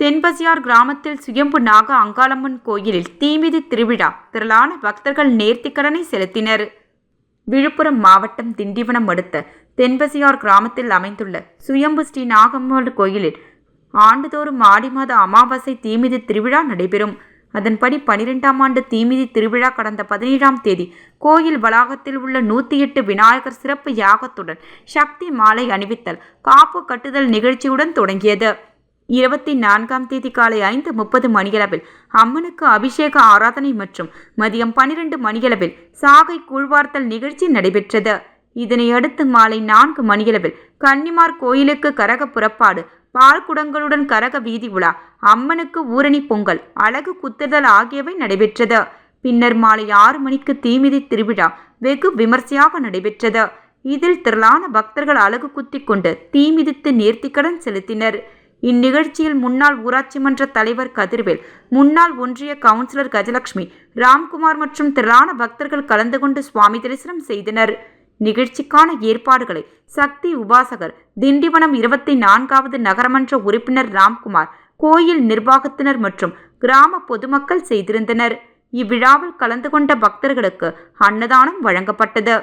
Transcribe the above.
தென்பசியார் கிராமத்தில் சுயம்பு நாக அங்காளம்மன் கோயிலில் தீமிதி திருவிழா. திரளான பக்தர்கள் நேர்த்திக்கடனை செலுத்தினர். விழுப்புரம் மாவட்டம் திண்டிவனம் அடுத்த தென்பசியார் கிராமத்தில் அமைந்துள்ள சுயம்பு ஸ்ரீ நாகம்மன் கோயிலில் ஆண்டுதோறும் ஆடி மாத அமாவாசை தீமிதி திருவிழா நடைபெறும். அதன்படி 12ஆம் ஆண்டு தீமிதி திருவிழா கடந்த 17ஆம் தேதி கோயில் வளாகத்தில் உள்ள 108 விநாயகர் சிறப்பு யாகத்துடன் சக்தி மாலை அணிவித்தல், காப்பு கட்டுதல் நிகழ்ச்சியுடன் தொடங்கியது. 24ஆம் தேதி காலை 5:30 மணியளவில் அம்மனுக்கு அபிஷேக ஆராதனை மற்றும் மதியம் 12 மணியளவில் சாகை கூழ்வார்த்தல் நிகழ்ச்சி நடைபெற்றது. இதனையடுத்து மாலை 4 மணியளவில் கன்னிமார் கோயிலுக்கு கரக புறப்பாடு, பால் குடங்களுடன் கரக வீதி உலா, அம்மனுக்கு ஊரணி பொங்கல், அழகு குத்துதல் ஆகியவை நடைபெற்றது. பின்னர் மாலை 6 மணிக்கு தீமிதி திருவிழா வெகு விமர்சையாக நடைபெற்றது. இதில் திரளான பக்தர்கள் அழகு குத்தி கொண்டு தீமிதித்து நேர்த்திக்கடன் செலுத்தினர். இந்நிகழ்ச்சியில் முன்னாள் ஊராட்சி மன்ற தலைவர் கதிர்வேல், முன்னாள் ஒன்றிய கவுன்சிலர் கஜலட்சுமி, ராம்குமார் மற்றும் திரளான பக்தர்கள் கலந்து கொண்டு சுவாமி தரிசனம் செய்தனர். நிகழ்ச்சிக்கான ஏற்பாடுகளை சக்தி உபாசகர், திண்டிவனம் 24வது நகரமன்ற உறுப்பினர் ராம்குமார், கோயில் நிர்வாகத்தினர் மற்றும் கிராம பொதுமக்கள் செய்திருந்தனர். இவ்விழாவில் கலந்து கொண்ட பக்தர்களுக்கு அன்னதானம் வழங்கப்பட்டது.